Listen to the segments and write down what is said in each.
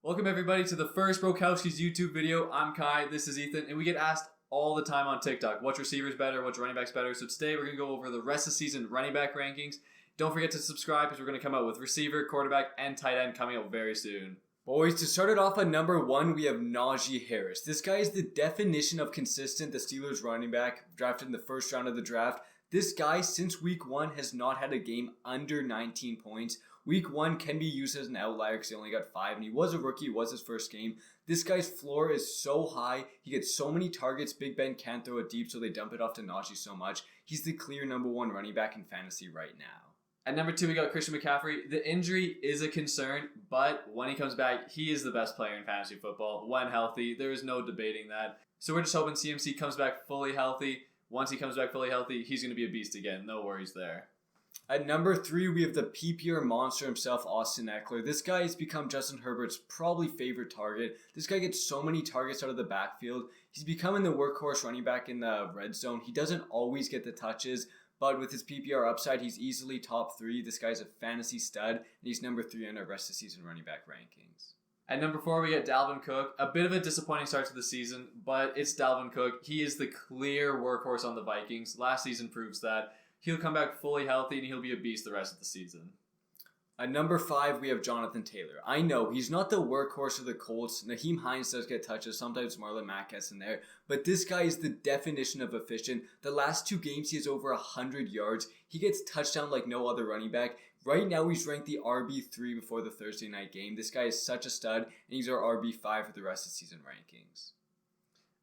Welcome everybody to the first Brokowski's YouTube video. I'm Kai, this is Ethan, and we get asked all the time on TikTok, which receivers better, which running backs better. So today we're going to go over the rest of the season running back rankings. Don't forget to subscribe because we're going to come out with receiver, quarterback, and tight end coming out very soon. Boys, to start it off at number 1, we have Najee Harris. This guy is the definition of consistent, the Steelers running back, drafted in the first round of the draft. This guy, since week 1, has not had a game under 19 points. Week 1 can be used as an outlier because he only got 5, and he was a rookie. It was his first game. This guy's floor is so high. He gets so many targets. Big Ben can't throw it deep, so they dump it off to Najee so much. He's the clear number 1 running back in fantasy right now. At number 2, we got Christian McCaffrey. The injury is a concern, but when he comes back, he is the best player in fantasy football. When healthy, there is no debating that. So we're just hoping CMC comes back fully healthy. Once he comes back fully healthy, he's going to be a beast again. No worries there. At number 3, we have the PPR monster himself, Austin Eckler. This guy has become Justin Herbert's probably favorite target. This guy gets so many targets out of the backfield. He's becoming the workhorse running back in the red zone. He doesn't always get the touches, but with his PPR upside, he's easily top 3. This guy's a fantasy stud, and he's number 3 on our rest of season running back rankings. At number 4, we get Dalvin Cook. A bit of a disappointing start to the season, but it's Dalvin Cook. He is the clear workhorse on the Vikings. Last season proves that. He'll come back fully healthy, and he'll be a beast the rest of the season. At number 5, we have Jonathan Taylor. I know, he's not the workhorse of the Colts. Naheem Hines does get touches. Sometimes Marlon Mack gets in there. But this guy is the definition of efficient. The last 2 games, he has over 100 yards. He gets touchdown like no other running back. Right now, he's ranked the RB3 before the Thursday night game. This guy is such a stud, and he's our RB5 for the rest of the season rankings.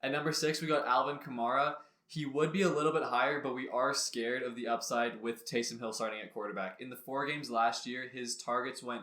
At number 6, we got Alvin Kamara. He would be a little bit higher, but we are scared of the upside with Taysom Hill starting at quarterback. In the 4 games last year, his targets went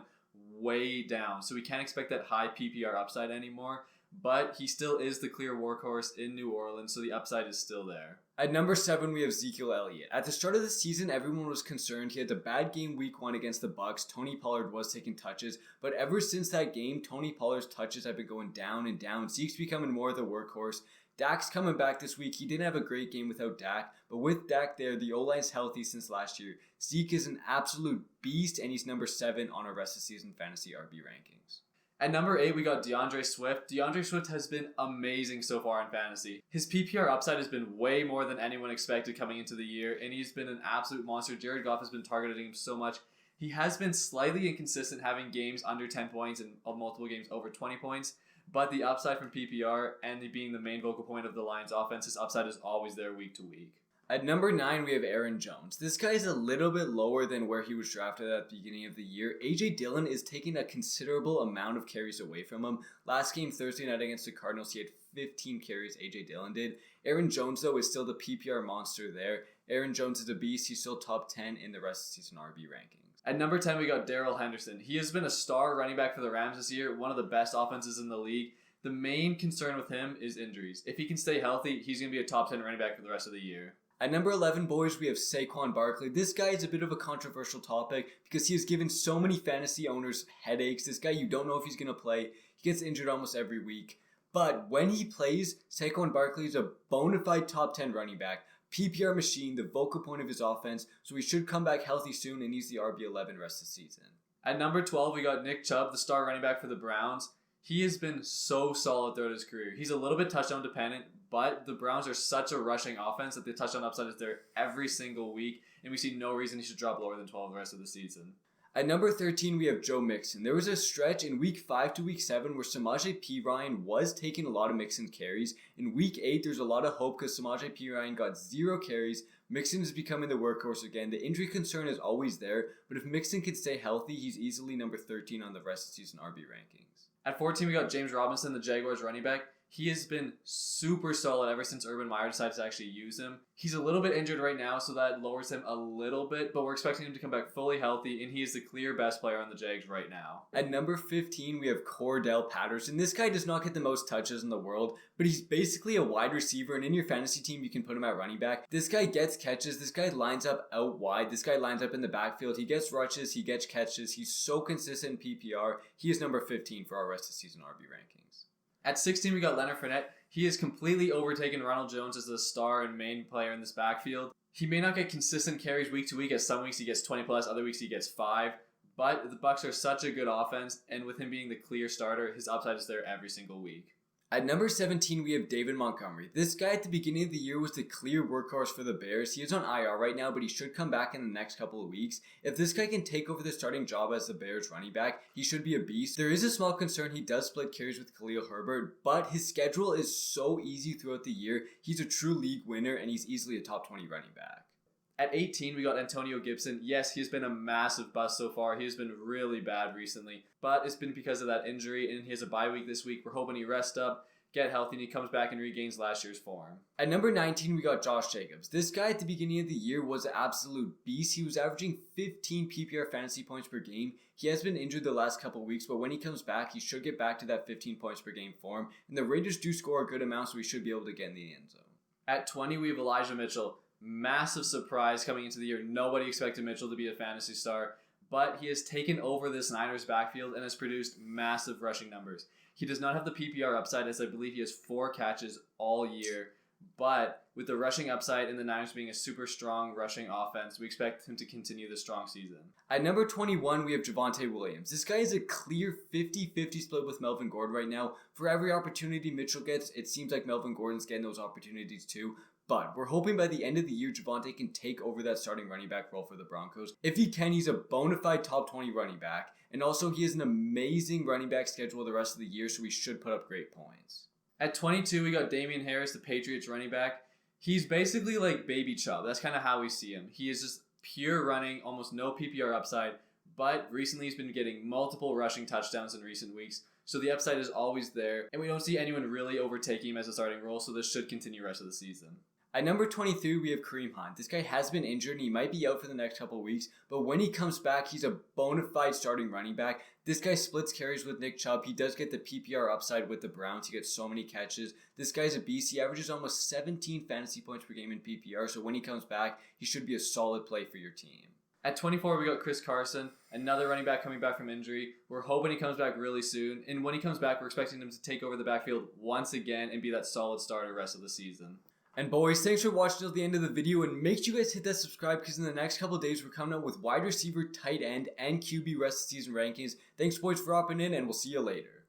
way down, so we can't expect that high PPR upside anymore, but he still is the clear workhorse in New Orleans, so the upside is still there. At number 7, we have Ezekiel Elliott. At the start of the season, everyone was concerned. He had the bad game week 1 against the Bucs. Tony Pollard was taking touches, but ever since that game, Tony Pollard's touches have been going down and down. Zeke's becoming more of the workhorse. Dak's coming back this week. He didn't have a great game without Dak, but with Dak there, the O-line's healthy since last year. Zeke is an absolute beast, and he's number 7 on our rest of season fantasy RB rankings. At number 8, we got DeAndre Swift. DeAndre Swift has been amazing so far in fantasy. His PPR upside has been way more than anyone expected coming into the year, and he's been an absolute monster. Jared Goff has been targeting him so much. He has been slightly inconsistent, having games under 10 points and multiple games over 20 points. But the upside from PPR and being the main vocal point of the Lions offense, his upside is always there week to week. At number 9, we have Aaron Jones. This guy is a little bit lower than where he was drafted at the beginning of the year. A.J. Dillon is taking a considerable amount of carries away from him. Last game, Thursday night against the Cardinals, he had 15 carries, A.J. Dillon did. Aaron Jones, though, is still the PPR monster there. Aaron Jones is a beast. He's still top 10 in the rest of the season RB rankings. At number 10, we got Darrell Henderson. He has been a star running back for the Rams this year, one of the best offenses in the league. The main concern with him is injuries. If he can stay healthy, he's going to be a top 10 running back for the rest of the year. At number 11, boys, we have Saquon Barkley. This guy is a bit of a controversial topic because he has given so many fantasy owners headaches. This guy, you don't know if he's going to play. He gets injured almost every week. But when he plays, Saquon Barkley is a bona fide top 10 running back. PPR machine, the vocal point of his offense, so he should come back healthy soon, and he's the RB11 rest of the season. At number 12, we got Nick Chubb, the star running back for the Browns. He has been so solid throughout his career. He's a little bit touchdown dependent, but the Browns are such a rushing offense that the touchdown upside is there every single week, and we see no reason he should drop lower than 12 the rest of the season. At number 13, we have Joe Mixon. There was a stretch in week 5 to week 7 where Samaje Perine was taking a lot of Mixon carries. In week 8, there's a lot of hope because Samaje Perine got 0 carries. Mixon is becoming the workhorse again. The injury concern is always there, but if Mixon can stay healthy, he's easily number 13 on the rest of the season RB rankings. At 14, we got James Robinson, the Jaguars running back. He has been super solid ever since Urban Meyer decided to actually use him. He's a little bit injured right now, so that lowers him a little bit, but we're expecting him to come back fully healthy, and he is the clear best player on the Jags right now. At number 15, we have Cordell Patterson. This guy does not get the most touches in the world, but he's basically a wide receiver, and in your fantasy team, you can put him at running back. This guy gets catches. This guy lines up out wide. This guy lines up in the backfield. He gets rushes. He gets catches. He's so consistent in PPR. He is number 15 for our rest of season RB rankings. At 16, we got Leonard Fournette. He has completely overtaken Ronald Jones as the star and main player in this backfield. He may not get consistent carries week to week, as some weeks he gets 20 plus, other weeks he gets 5, But the Bucks are such a good offense, and with him being the clear starter, his upside is there every single week. At number 17, we have David Montgomery. This guy at the beginning of the year was the clear workhorse for the Bears. He is on IR right now, but he should come back in the next couple of weeks. If this guy can take over the starting job as the Bears running back, he should be a beast. There is a small concern he does split carries with Khalil Herbert, but his schedule is so easy throughout the year. He's a true league winner, and he's easily a top 20 running back. At 18, we got Antonio Gibson. Yes, he's been a massive bust so far. He's been really bad recently, but it's been because of that injury, and he has a bye week this week. We're hoping he rests up, get healthy, and he comes back and regains last year's form. At number 19, we got Josh Jacobs. This guy at the beginning of the year was an absolute beast. He was averaging 15 PPR fantasy points per game. He has been injured the last couple of weeks, but when he comes back, he should get back to that 15 points per game form, and the Raiders do score a good amount, so he should be able to get in the end zone. At 20, we have Elijah Mitchell. Massive surprise coming into the year. Nobody expected Mitchell to be a fantasy star, but he has taken over this Niners backfield and has produced massive rushing numbers. He does not have the PPR upside, as I believe he has 4 catches all year, but with the rushing upside and the Niners being a super strong rushing offense, we expect him to continue the strong season. At number 21, we have Javonte Williams. This guy is a clear 50-50 split with Melvin Gordon right now. For every opportunity Mitchell gets, it seems like Melvin Gordon's getting those opportunities too. But we're hoping by the end of the year, Javonte can take over that starting running back role for the Broncos. If he can, he's a bona fide top 20 running back. And also, he has an amazing running back schedule the rest of the year, so he should put up great points. At 22, we got Damian Harris, the Patriots running back. He's basically like Baby Chubb. That's kind of how we see him. He is just pure running, almost no PPR upside. But recently, he's been getting multiple rushing touchdowns in recent weeks. So the upside is always there. And we don't see anyone really overtaking him as a starting role, so this should continue the rest of the season. At number 23, we have Kareem Hunt. This guy has been injured and he might be out for the next couple of weeks, but when he comes back, he's a bona fide starting running back. This guy splits carries with Nick Chubb. He does get the PPR upside with the Browns. He gets so many catches. This guy's a beast. He averages almost 17 fantasy points per game in PPR, so when he comes back, he should be a solid play for your team. At 24, we got Chris Carson, another running back coming back from injury. We're hoping he comes back really soon, and when he comes back, we're expecting him to take over the backfield once again and be that solid starter the rest of the season. And boys, thanks for watching till the end of the video, and make sure you guys hit that subscribe because in the next couple of days we're coming out with wide receiver, tight end, and QB rest of season rankings. Thanks boys for hopping in, and we'll see you later.